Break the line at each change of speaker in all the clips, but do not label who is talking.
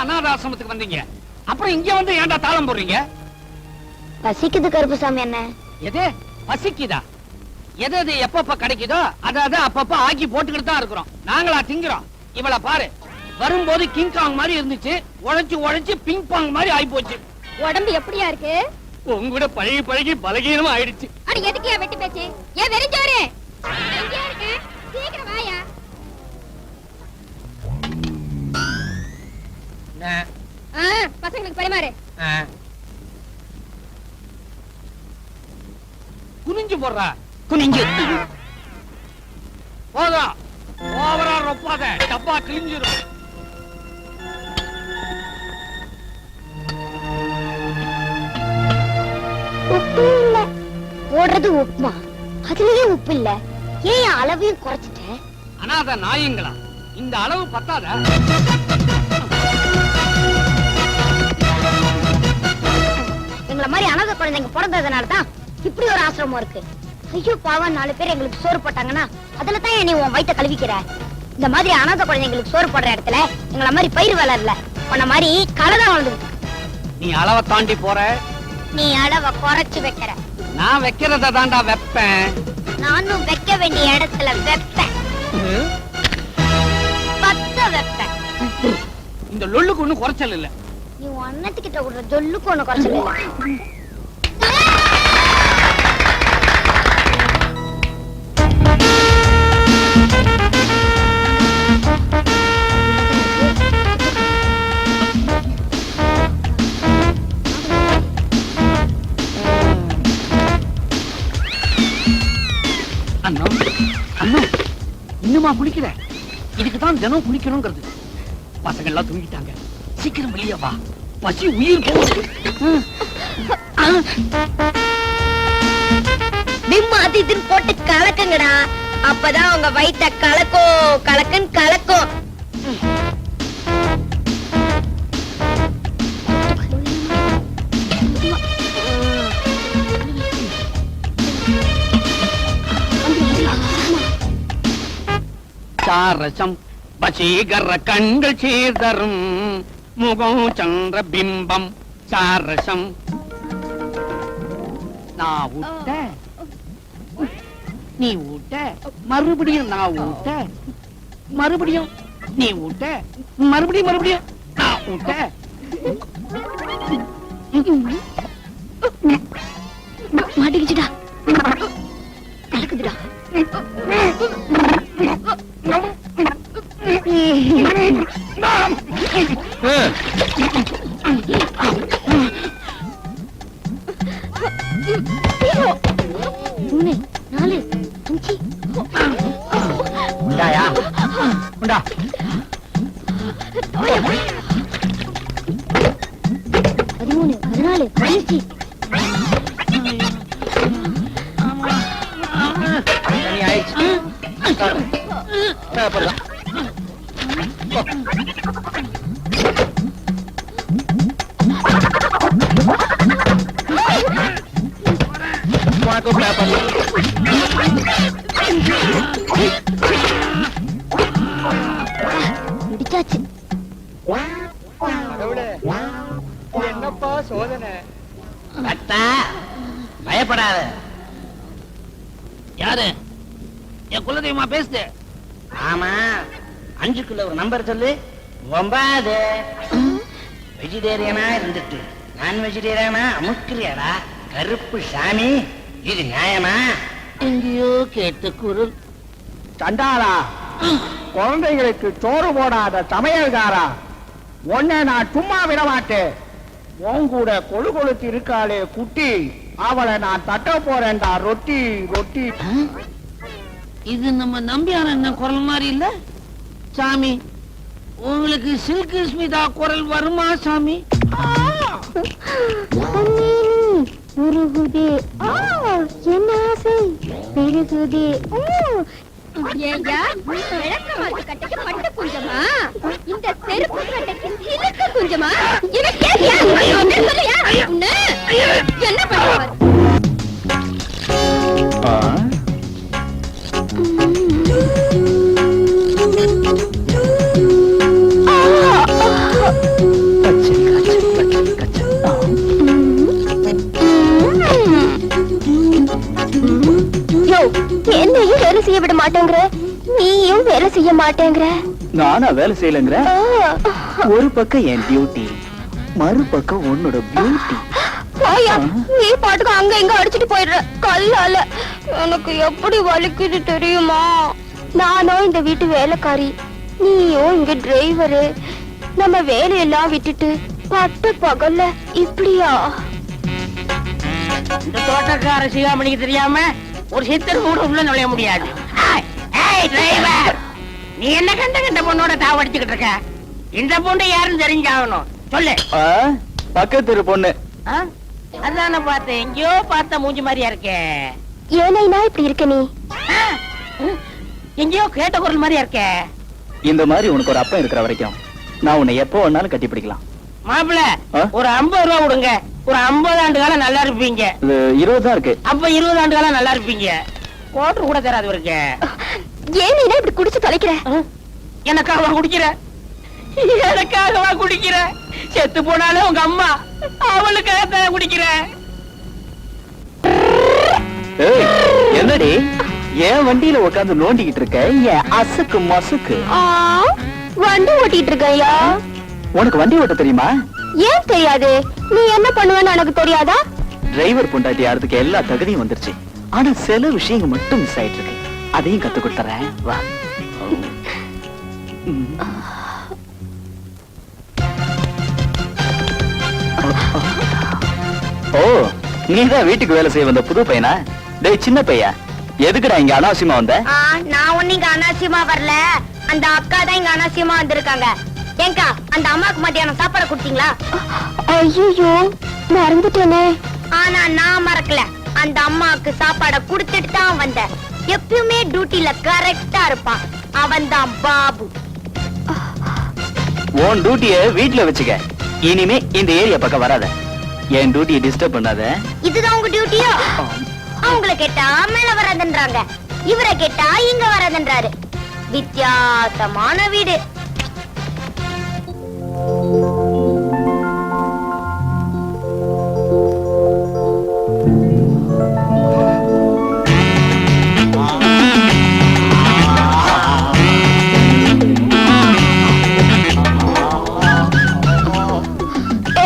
அனாதாசிரமத்துக்கு வந்தீங்க, அப்புறம் இங்க வந்து ஏன்டா தாளம் போடுறீங்க?
பசிக்குது கருப்புசாமி என்ன.
எது பசிக்குதா? எது எது எப்பப்ப கிடைக்குதோ அதாவது அப்பப்ப ஆக்கி போட்டுக்கிட்டு தான் இருக்கிறோம். நாங்களா திங்குறோம்? இவளை பாரு, வரும்போது கிங்காங் மாதிரி இருந்துச்சு, உழைச்சு உழைச்சு பிங் பாங் மாதிரி ஆயி போச்சு.
உடம்பு எப்படியா இருக்கு?
உங்கூட பழகி பழகி பலகீனமா ஆயிடுச்சு.
அட எதுக்கு வெட்டி பேச்சு? ஏன் வெறிஞ்சோரே எங்க இருக்க? சீக்கிரம் வாயா. பசங்களுக்கு பரிமாறு.
குனிஞ்சு போடுறா, குனிஞ்சு போதா, ஓவரா ரொப்பாத, டப்பா கிழிஞ்சிரும்.
உப்பு இல்ல போடுறது உப்புமா, அதுலயே உப்பு இல்ல. ஏன் அளவையும் குறைச்சிட்ட?
அனாத நாயங்களா, இந்த அளவு பத்தாத?
எங்கள மாதிரி அனாதை குழந்தைங்க பிறந்ததுனாலதான் இப்படி ஒரு ஆசிரமம் இருக்கு. ஐயோ பாவம், 4 பேர் எங்களுக்கு சோறு போட்டாங்கன்னா அதுல தான் நீ உன் வயித்தை கழுவிக்கிற. இந்த மாதிரி அனாதை குழந்தைங்களுக்கு சோறு போடுற இடத்துல எங்கள மாதிரி பயிர் வளரல, உன்ன மாதிரி களைதான் வளர்ந்து.
நீ அளவை தாண்டி போற.
நீ அளவை குறைச்சு வைக்கிற.
நான் வைக்கிறத தாண்டா வைப்பேன்.
நானும் வைக்க வேண்டிய இடத்துல வைப்பேன், பத்த வைப்பேன்.
இந்த லொல்லுக்கு ஒண்ணும் குறைச்சல் இல்ல.
நீ அண்ணத்துக்கிட்ட விடுற ஜொல்லுக்கு ஒண்ணு குறைச்சல் இல்ல.
அண்ணா, அண்ணா, இன்னுமா குளிக்கிற? இதுக்குதான் தினம் குளிக்கணுங்கிறது. பசங்க எல்லாம் தூங்கிட்டாங்க, சீக்கிரம் வெளியே வா, பசி உயிர் போகுது.
விம்மாதின்னு போட்டு கலக்குங்கடா, அப்பதான் உங்க வயித்த கலக்கோ கலக்குன்னு கலக்கும்.
சாரசம் வசீகர கண்கள் சீர்தரும் முகம் சந்திர பிம்பம் சாரசம். நான் ஊட்ட, நீ ஊட்ட, மறுபடியும் நான் ஊட்ட, மறுபடியும் நீ ஊட்ட, மறுபடியும் மறுபடியும் நான் ஊட்ட.
மாட்டிக்கிச்சுடா, கலக்குதுடா. மூணு, நாலு, அஞ்சு.
உண்டாயா? உண்டா?
13, 14, 15. முடிச்சாச்சு.
என்னப்பா சோதனை?
பயப்படாத.
யாரு? என் குலதெய்வமா பேசுது?
ஆமா, 5க்குள்ள ஒரு நம்பர் சொல்லு. 9. வெஜிடேரியனா இருந்துட்டு நான் வெஜிடேரியனா அமுக்கிறியாடா கருப்பு சாமி, இது நியாயமா?
எங்கேயோ கேட்ட குரல்.
சண்டாளா, குழந்தைகளுக்கு சோறு போடாத சமையல்காரா, உன்னை நான் சும்மா விட மாட்டேன். உன் கூட கொழு கொழுத்து இருக்காளே குட்டி, அவளை நான் தட்ட போறேன்டா. ரொட்டி ரொட்டி.
இது நம்ம நம்பியார் என்ன குரல் மாதிரி இல்ல சாமி? உங்களுக்கு சில்கு ஸ்மிதா குரல் வருமா சாமி?
உருகுதே என்ன ஆசை பெருகுதே. ஏய்யா, விளக்கமாத்து கட்டைக்கு பட்டு குஞ்சமா, இந்த செருப்பு கட்டைக்கு சிலுக்கு குஞ்சமா? இவன் கேட்டியா? சொல்லுயா, என்ன பண்ணுவார்? மாட்டேங்கிற, நீயும் வேலை செய்ய மாட்டேங்கிற.
நானா வேலை செய்யலங்கிற? ஒரு பக்கம் என் டியூட்டி, மறுபக்கம் உன்னோட பியூட்டி.
போயா, நீ பாட்டுக்கு அங்க இங்க அடிச்சிட்டு போயிடுற கல்லால. எனக்கு எப்படி வலிக்குது தெரியுமா? நானும் இந்த வீட்டு வேலைக்காரி, நீயும் இங்க டிரைவரு. நம்ம வேலையெல்லாம் விட்டுட்டு பட்ட பகல்ல இப்படியா?
இந்த தோட்டக்கார சிகாமணிக்கு தெரியாம ஒரு சித்தர் கூட உள்ள நுழைய முடியாது. டிரைவர், நீ என்ன கண்ட கண்ட பொண்ணோட தாவடிச்சுக்கிட்டு இருக்க? இந்த பொண்ணு யாருன்னு தெரிஞ்சாகணும், சொல்லு.
பக்கத்து பொண்ணு.
அதான பார்த்தேன், எங்கேயோ பார்த்த மூஞ்சி மாதிரியா இருக்கே.
ஏனைனா இப்படி இருக்க நீ?
எங்கேயோ கேட்ட குரல் மாதிரியா இருக்கே.
இந்த மாதிரி உனக்கு ஒரு அப்பன் இருக்கிற வரைக்கும் நான் உன்னை எப்போ வேணாலும் கட்டி பிடிக்கலாம்.
மாப்பிள்ள, ஒரு 50 ரூபா கொடுங்க. ஒரு 50 ஆண்டு காலம் நல்லா இருப்பீங்க.
20 தான் இருக்கு.
அப்ப 20 ஆண்டு காலம் நல்லா இருப்பீங்க. கோட்டு கூட தராது இருக்கு.
ஏனைனா இப்படி குடிச்சு தொலைக்கிற?
எனக்காகவா குடிக்கிற? எனக்காகவா குடிக்கிற? செத்து போனாலும் உங்க அம்மா, அவளுக்காக தான் குடிக்கிற.
ஏய், என்னடி என் வண்டியில உட்கார்ந்து நோண்டிக்கிட்டு இருக்க? என் அசுக்கு மசுக்கு.
வண்டி ஓட்டிட்டு இருக்கையா?
உனக்கு வண்டி ஓட்ட தெரியுமா?
ஏன் தெரியாது? நீ என்ன பண்ணுவேன்னு எனக்கு தெரியாதா?
டிரைவர் பொண்டாட்டி யாரதுக்கு எல்லா தகுதியும் வந்துருச்சு. ஆனா சில விஷயங்கள் மட்டும் மிஸ் ஆயிட்டு இருக்கு. அதையும் கத்து கொடுத்துறேன், வா. ஓ, நீதான் வீட்டுக்கு வேலை செய்ய வந்த புது பையனா? டேய் சின்ன பையா, எதுக்குடா இங்க அனாவசியமா வந்த?
நான் ஒண்ணு இங்க அனாவசியமா வரல. அந்த அக்கா தான் இங்க அனாவசியமா வந்திருக்காங்க. ஏங்கா, அந்த அம்மாக்கு மத்தியானம் சாப்பாடு கொடுத்தீங்களா? ஐயோ, மறந்துட்டேனே. ஆனா நான் மறக்கல. அந்த அம்மாக்கு சாப்பாட குடுத்துட்டு தான் வந்தேன். எப்பவுமே டியூட்டில கரெக்டா இருப்பான். அவன் தான் பாபு.
உன் டியூட்டிய வீட்டுல வச்சுக்க. இனிமே இந்த ஏரியா பக்கம் வராத. என் டியூட்டியை டிஸ்டர்ப் பண்ணாத.
இதுதான் உங்க டியூட்டியா? அவங்கள கேட்டா மேல வராதுன்றாங்க, இவரை கேட்டா இங்க வராதுன்றாரு. வித்தியாசமான வீடு.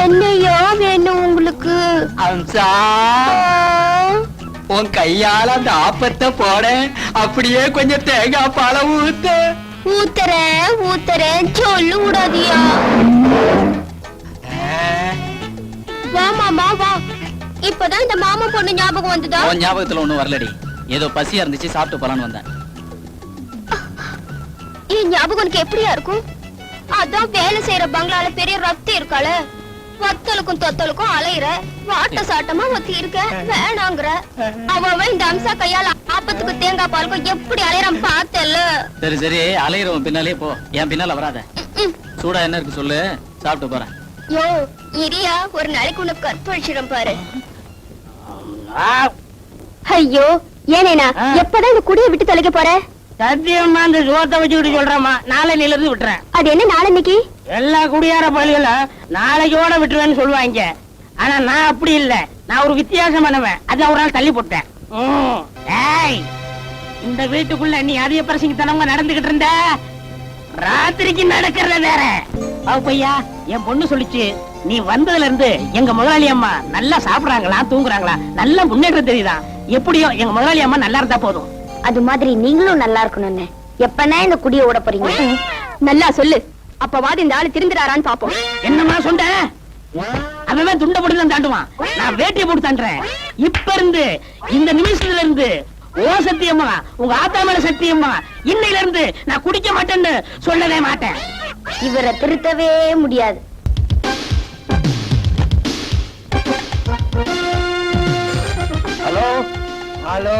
என்னையா வேணும் உங்களுக்கு?
அம்சா, உன் கையால அந்த ஆப்பத்தை போட, அப்படியே கொஞ்சம் தேங்காய் பாலை ஊத்து.
ஊத்துறேன் சொல்லு விடாதியா? வா மாமா வா. இப்பதான் இந்த மாமா பொண்ணு ஞாபகம் வந்ததா?
உன் ஞாபகத்துல ஒண்ணும் வரலடி. ஏதோ பசியா இருந்துச்சு, சாப்பிட்டு போலான்னு வந்தேன்.
என் ஞாபகம் உனக்கு எப்படியா இருக்கும்? அதான் வேலை செய்யற பங்களால பெரிய ரத்தி இருக்காள, வத்தலுக்கும் தொத்தலுக்கும் அலையிற, வாட்ட சாட்டமா ஒத்தி இருக்க, வேணாங்கிற. அவன் இந்த அம்சா கையால ஆப்பத்துக்கு தேங்காய் பாலுக்கும் எப்படி அலையறான் பார்த்தல.
சரி சரி, அலையிறவன் பின்னாலே போ, என் பின்னால வராத. சூடா என்ன இருக்கு சொல்லு, சாப்பிட்டு போறேன்.
யோ இரியா, ஒரு நாளைக்கு உனக்கு கற்பழிச்சிடும் பாரு. ஐயோ ஏனேனா, எப்பதான் இந்த குடியை விட்டு தொலைக்க போற?
சத்தியமா அந்த சோத்தை வச்சுக்கிட்டு சொல்றேம்மா, நாளையில இருந்து விட்டுறேன்.
அது என்ன நாளைக்கு?
எல்லா குடியார பள்ளிகளும் நாளைக்கோட விட்டுருவேன்னு சொல்லுவாங்க. ஆனா நான் அப்படி இல்ல, நான் ஒரு வித்தியாசமானவன். அதான் ஒரு நாள் தள்ளி போட்டேன். ஏய், இந்த வீட்டுக்குள்ள நீ அதிக பிரசங்கித்தனமா நடந்துகிட்டு இருந்த, ராத்திரிக்கு நடக்கிறத வேற. அவ பையா, என் பொண்ணு சொல்லிச்சு, நீ வந்ததுல இருந்து எங்க முதலாளி அம்மா நல்லா சாப்பிடுறாங்களா, தூங்குறாங்களா, நல்ல முன்னேற்றம் தெரியுதான். எப்படியோ எங்க முதலாளி அம்மா நல்லா இருந்தா போதும்.
அது மாதிரி நீங்களும் நல்லா இருக்கணும்னு. எப்பனா இந்த குடிய ஓட போறீங்க? நல்லா சொல்லு, அப்பவாது இந்த ஆளு திருந்துறாரான்னு பாப்போம்.
என்னமா சொன்ன? அவன் துண்ட போட்டு தான் தாண்டுவான், நான் வேட்டியை போட்டு தாண்டுறேன். இப்ப இருந்து இந்த நிமிஷத்துல இருந்து ஓ சத்தியம்மா, உங்க ஆத்தா மேல சத்தியம்மா, இன்னையில இருந்து நான் குடிக்க மாட்டேன்னு சொல்லவே மாட்டேன்.
இவரை திருத்தவே முடியாது.
ஹலோ ஹலோ,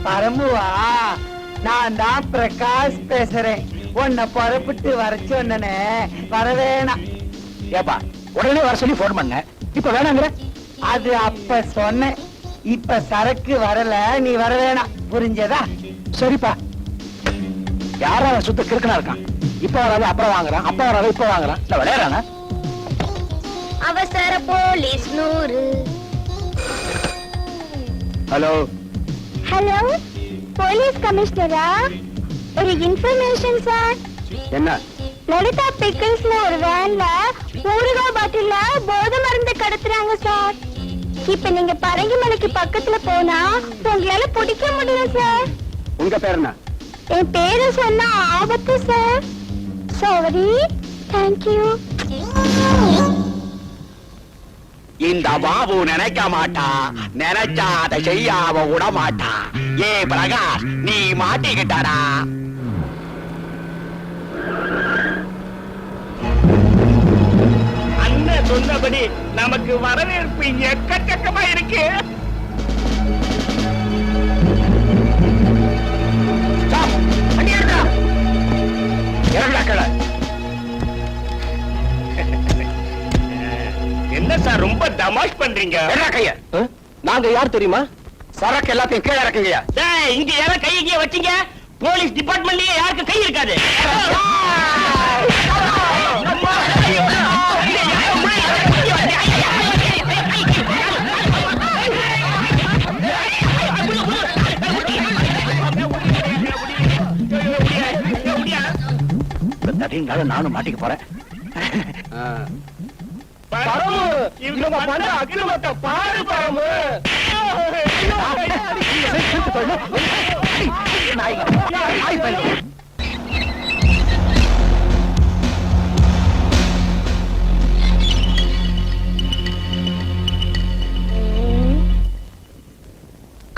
பரம்புவா, நான் தான் பிரகாஷ் பேசுறேன். உன்னை புறப்பட்டு வர சொன்னனே, வரவேணா. ஏப்பா, உடனே வர சொல்லி போன் பண்ண, இப்ப வேணாங்கிற? அது அப்ப சொன்னேன், இப்ப சரக்கு வரல, நீ வர வேணாம். புரிஞ்சதா? சரிப்பா. யாரா சுத்த கிறுக்கனா இருக்கான்? இப்ப வராது அப்புறம் வாங்குறான், அப்ப வராது இப்ப வாங்குறான். இல்ல விளையாடுறானா?
அவசர போலீஸ் 100.
ஹலோ
ஹலோ, போலீஸ் கமிஷனரா? ஒரு இன்ஃபர்மேஷன் சார்.
என்ன?
லலிதா பிக்கிள்ஸ்ல ஒரு வேன்ல ஊறுகாய் பாட்டில்ல போதை மருந்து கடத்துறாங்க சார். இப்ப நீங்க பரங்கிமலைக்கு பக்கத்துல போனா உங்களால பிடிக்க முடியல சார்.
உங்க பேர் என்ன?
என் பேரு சொன்னா ஆபத்து சார். சாரி. தேங்க்யூ.
இந்த பாபு நினைக்க மாட்டா, நினைச்சா அதை செய்யாம விட மாட்டா. ஏ பிரகாஷ், நீ மாட்டிக்கிட்டாடா. அண்ணன் சொன்னபடி நமக்கு வரவேற்பு எக்கச்சக்கமா இருக்கு. என்ன சார் ரொம்ப தமாஷ் பண்றீங்க? நாங்க யார் தெரியுமா? சரக்கு எல்லாத்தையும் கீழே இறக்குங்க.
இங்க யாரும் கையை வச்சீங்க, போலீஸ் டிபார்ட்மெண்ட்லயே யாருக்கு கை இருக்காது.
நானும் மாட்டிக்க போறேன். இவங்க பண்ற அக்கிரமத்தை பாரு பரமு.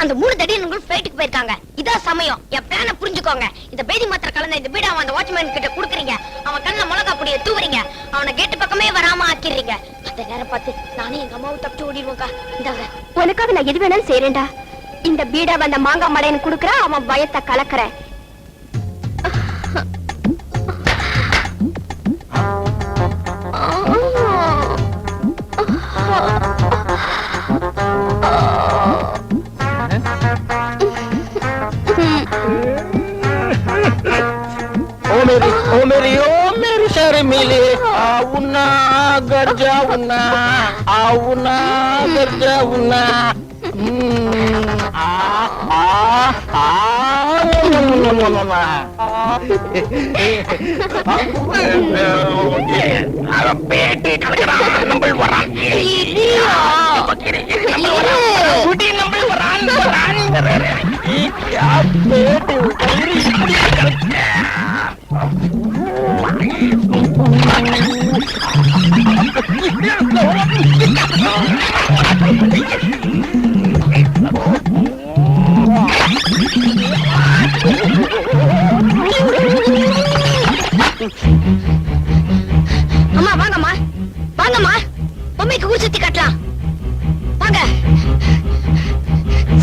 அந்த 3 தடியன் ஃபிளைட்டுக்கு போயிருக்காங்க. இதான் சமயம். என் பிளான புரிஞ்சுக்கோங்க. இந்த பேதி மாத்திரை கலந்த இந்த பீடா அந்த வாட்ச்மேன் கிட்ட குடுக்குறீங்க. அவன் கண்ணுல மிளகா பொடியை தூவுறீங்க. அவனை கேட்டு பக்கமே வராம ஆக்கிடுறீங்க. அந்த நேரம் பார்த்து நானே எங்க அம்மாவை தப்பிச்சு ஓடிடுவோங்க. இந்தாங்க, உனக்காக நான் எது வேணாலும் செய்யறேன்டா. இந்த பீடா வந்த மாங்காய் மடையன் குடுக்குற, அவன் பயத்தை கலக்குற.
ओ मेरी शर्मिले आउना घर जाऊना आउना घर जाऊना பேட்டி நம்பள் வரான் நம்பள் வரான்
அம்மா வாங்கம்மா, வாங்கம்மா, பொம்மைக்கு ஊர் சுத்தி காட்டலாம். வாங்க,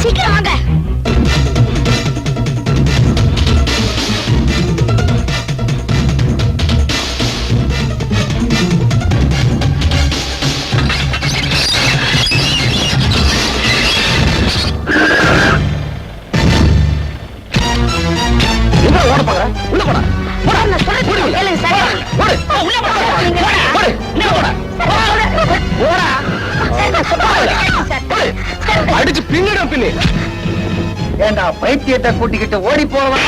சீக்கிரம் வாங்க.
அடிச்சு பின்னிடும் பின்னி. ஏண்டா பைத்தியத்தை கூட்டிக்கிட்டு ஓடி போவேன்.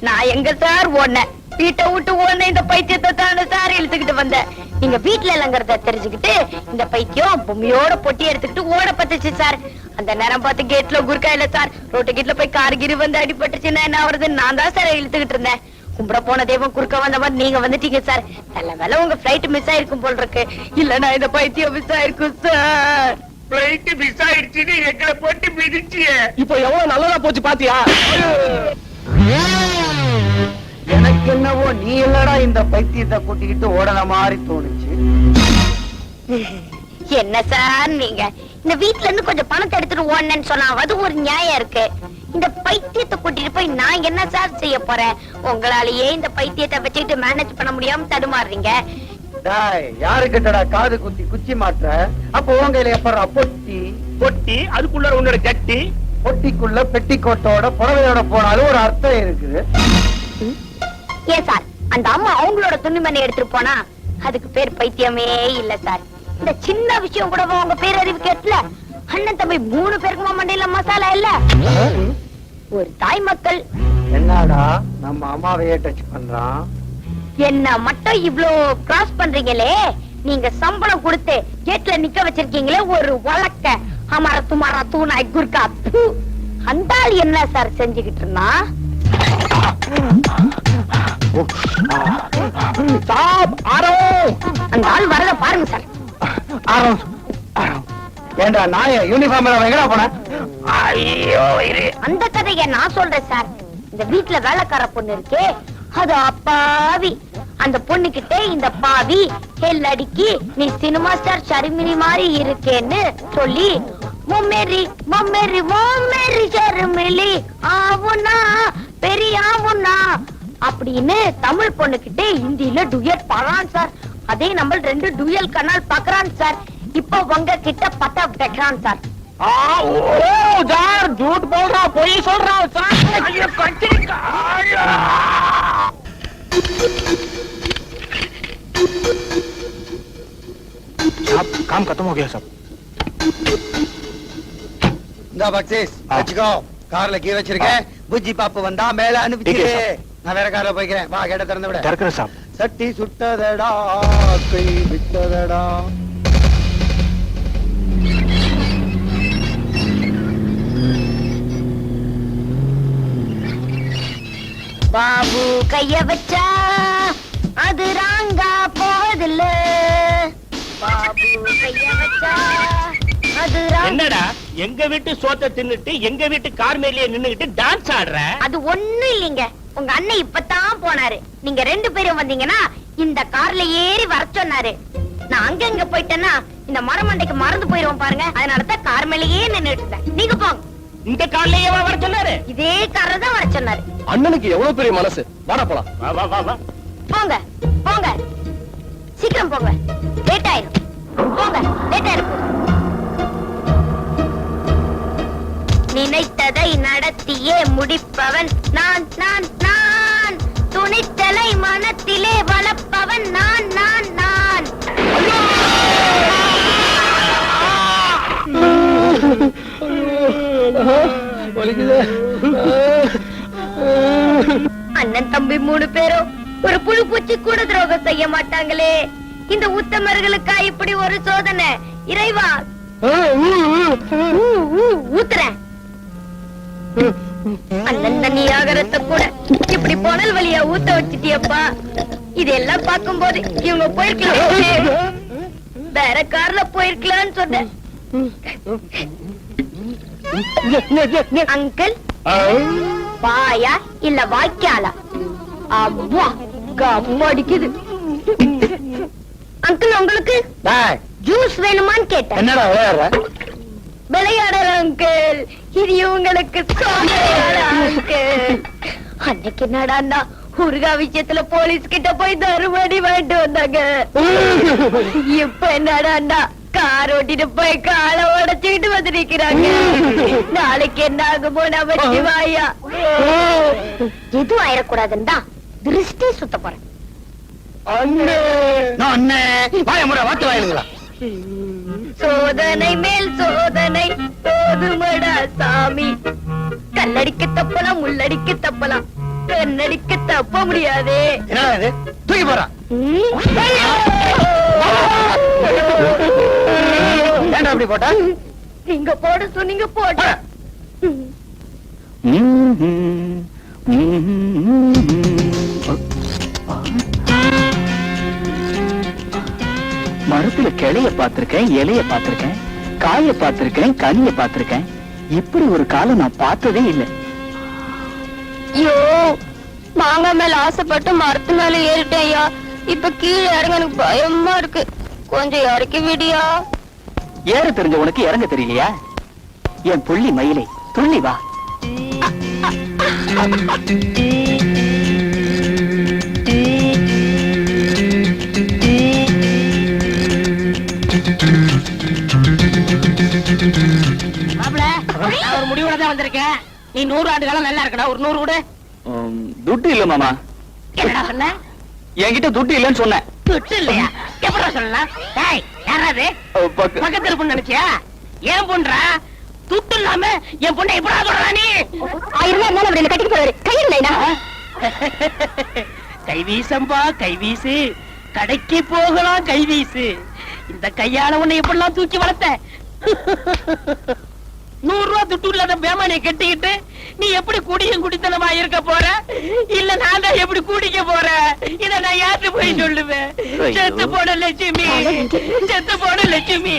நான் எங்க சார் ஓடுனேன்? வீட்டை விட்டு ஓடுன இந்த பைத்தியத்தை தானே சார் இழுத்துக்கிட்டு வந்தேன். நீங்க வீட்டுல இல்லங்கிறத தெரிஞ்சுக்கிட்டு இந்த பைத்தியம் பொம்மையோட பொட்டி எடுத்துக்கிட்டு ஓட பத்துச்சு சார். அந்த நேரம் பார்த்து கேட்ல குறுக்கா இல்ல சார், ரோட்டு கேட்ல போய் கார்கிரி வந்து அடிபட்டுச்சுன்னா என்ன வருது? நான் தான் சார் இழுத்துக்கிட்டு இருந்தேன். கும்பிட போன தெய்வம் குறுக்க வந்த மாதிரி நீங்க வந்துட்டீங்க சார். நல்ல வேலை உங்க பிளைட் மிஸ் ஆயிருக்கும் போல் இருக்கு. இல்லன்னா இந்த பைத்தியம் மிஸ் ஆயிருக்கும் சார்.
பிளைட் மிஸ் ஆயிடுச்சுன்னு எங்களை போட்டு மிதிச்சு. இப்போ எவ்வளவு நல்லதா போச்சு பாத்தியா? எனக்கு என்னவோ நீ இல்லடா இந்த பைத்தியத்தை கூட்டிக்கிட்டு ஓடன மாதிரி தோணுச்சு.
என்ன சார் நீங்க இந்த வீட்ல இருந்து கொஞ்சம் பணத்தை எடுத்துட்டு ஓடனேன்னு சொன்னா அது ஒரு நியாயம் இருக்கு. இந்த பைத்தியத்தை கூட்டிட்டு போய் நான் என்ன சார் செய்ய போறேன்? உங்களாலேயே இந்த பைத்தியத்தை வச்சுக்கிட்டு மேனேஜ் பண்ண முடியாம தடுமாறுறீங்க.
யாருக்கிட்டடா காது குத்தி குச்சி மாற்ற? அப்போ உங்கையில எப்பறா பொட்டி பொட்டி அதுக்குள்ள உன்னோட ஜட்டி, பொட்டிக்குள்ள பெட்டிக்கோட்டோட புடவையோட போனாலும் ஒரு அர்த்தம் இருக்குது.
ஏன் சார் அந்த அம்மா அவங்களோட துணிமணி எடுத்துட்டு போனா அதுக்கு பேர் பைத்தியமே இல்ல சார். இந்த சின்ன விஷயம் கூட உங்க பேரறிவு கேட்கல. அண்ணன் தம்பி 3 பேருக்குமா மண்டையில மசாலா இல்ல? ஒரு தாய் மக்கள்
என்னடா நம்ம அம்மாவையே டச் பண்றான்.
என்ன மட்டும் இவ்ளோ கிராஸ் பண்றீங்களே, நீங்க சம்பளம் கொடுத்து கேட்ல நிக்க வச்சிருக்கீங்களே ஒரு வழக்க அமர துமாரா தூணாய் குர்கா. அந்த ஆள் என்ன சார் செஞ்சுக்கிட்டு இருந்தா? அந்த ஆள் வரத பாருங்க சார்.
ஏண்டா நாய யூனிஃபார்ம்ல எங்கடா போன? ஐயோ
அந்த கதையை நான் சொல்றேன் சார். இந்த வீட்டுல வேலைக்கார பொண்ணு இருக்கே, அது அப்பாவி. அந்த பொண்ணு கிட்ட இந்த பாவி ஹெல் அடிக்கி நீ சினிமா ஸ்டார் ஷர்மினி மாதிரி இருக்கேன்னு சொல்லி மொம்மேரி மொம்மேரி மொம்மேரி ஷர்மிலி ஆவுனா பெரிய ஆவுனா அப்படின்னு தமிழ் பொண்ணு கிட்ட ஹிந்தியில டுயட் பாடுறான் சார். அதே நம்ம 2 டுயல் கனால் பாக்குறான் சார். இப்போ உங்க கிட்ட பட்டா வைக்கிறான் சார்.
झूठ बोल रहा, पोई बोल रहा काम खत्म हो गया सब.
இந்த பக்ஸிஸ் வச்சுக்கோ. கார்ல கீ வச்சிருக்கேன். புஜ்ஜி பாப்பு வந்தா மேல அனுப்பிச்சிரு. நான் வேற கார்ல போய்க்கிறேன். வா கேட்ட திறந்து விட.
திறக்கிறேன் சாப்.
சட்டி சுட்டதடா கை விட்டதடா.
பாபு கைய வச்சா அது ராங்கா போவதில்ல. பாபு கைய வச்சா அது
என்னடா எங்க வீட்டு சோத்தை தின்னுட்டு எங்க வீட்டு கார் மேலேயே நின்னுகிட்டு டான்ஸ் ஆடுற?
அது ஒண்ணும் இல்லைங்க. உங்க அண்ணன் இப்பதான் போனாரு. நீங்க 2 பேரும் வந்தீங்கன்னா இந்த கார்ல ஏறி வர சொன்னாரு. நான் அங்க போயிட்டேன்னா இந்த மரமண்டைக்கு மறந்து போயிருவோம் பாருங்க. அதனாலதான் கார் மேலேயே நின்னுட்டு இருந்தேன். நீங்க போங்க.
இந்த கார்லயே வர சொன்னாரு?
இதே கார்ல தான் வர சொன்னாரு.
அண்ணனுக்கு எவ்வளவு பெரிய மனசு. வாடா போலாம்.
வா வா வா வா.
போங்க போங்க சீக்கிரம் போங்க. லேட் ஆயிரும். போங்க லேட் ஆயிரும். நினைத்ததை நடத்தியே முடிப்பவன் நான் நான் நான். துணித்தலை மனத்திலே வளர்ப்பவன் நான் நான் நான். அண்ணன் தம்பி 3 பேரும் ஒரு புழு பூச்சி கூட துரோகம் செய்ய மாட்டாங்களே. இந்த உத்தமர்களுக்கா இப்படி ஒரு சோதனை? இறைவா ஊத்துறேன். அண்ணன் தண்ணி ஆகரத்தை கூட இப்படி புனல் வழியா ஊத்த வச்சிட்டியப்பா. இதெல்லாம் பார்க்கும்போது இவங்க போயிருக்கலாம், வேற கார்ல போயிருக்கலாம்னு சொன்னேன். அங்கிள் வாயா இல்ல வாய்க்காலா? அம்மா கம்மா அடிக்குது. அங்கிள் உங்களுக்கு ஜூஸ் வேணுமான்னு கேட்டேன்.
என்னடா விளையாடுற?
விளையாடுற அங்கிள். இது உங்களுக்கு அங்கிள். அன்னைக்கு என்னடா ஊர்கா விஷயத்துல போலீஸ் கிட்ட போய் தருமடி வாங்கிட்டு வந்தாங்க. இப்ப என்னடா கார் ஓட்டிட்டு போய் காலை உடைச்சுக்கிட்டு வந்து நிக்கிறாங்க. நாளைக்கு என்ன ஆகுமோ நம்ம வாயா. எதுவும் ஆயிடக்கூடாதுன்னு தான் திருஷ்டி சுத்த போறேன். சோதனை மேல் சோதனை போதுமடா சாமி. கல்லடிக்கு தப்பலாம், முள்ளடிக்கு தப்பலாம், கண்ணடிக்கு தப்ப முடியாதே.
தூக்கி போறா. ஏன்டா அப்படி போட்டா?
நீங்க போட சொன்னீங்க போட்ட.
மரத்துல கிளைய பார்த்திருக்கேன், இலைய பார்த்திருக்கேன், காய பார்த்திருக்கேன், கனிய பார்த்திருக்கேன். இப்படி ஒரு காலம் நான் பார்த்ததே இல்லை.
ஐயோ மாங்காய் மேல ஆசைப்பட்டு மரத்து மேல ஏறிட்டேயா. இப்ப கீழே இறங்க எனக்கு பயமா இருக்கு. கொஞ்சம் இறக்கி விடியா.
ஏற தெரிஞ்ச உனக்கு இறங்க தெரியலையா? என் புள்ளி மயிலை துள்ளி வா.
ஒரு முடிவோட தான் வந்திருக்கேன். நீ 100 ஆண்டு காலம் நல்லா இருக்கடா. ஒரு 100 கூட.
துட்டு இல்ல மாமா.
என்னடா சொன்ன?
என்கிட்ட துட்டு இல்லன்னு சொன்னேன்.
துட்டு இல்லையா? எப்படா சொல்லலாம்? டேய் யாராவது பக்கத்துல இருப்புன்னு நினைச்சியா? ஏன் பொண்ணா துட்டு இல்லாம என் பொண்ணை எப்படா தொடரா நீ
1000 ரூபாய் இருந்தாலும் அவர் என்ன கட்டிட்டு போறாரு கையில்லைனா
கைவீசம்பா கைவீசு கடைக்கு போகலாம் கைவீசு இந்த கையால உன்னை எப்படிலாம் தூக்கி வளர்த்த 100 ரூபாய் துட்டு இல்லாத பேமானியை கட்டிக்கிட்டு நீ எப்படி குடியும் குடித்தனமா இருக்க போற இல்ல நான் தான் எப்படி குடிக்க போறேன் இத நான் யார்கிட்ட போய் சொல்லுவேன் செத்து போன லட்சுமி செத்து போன லட்சுமி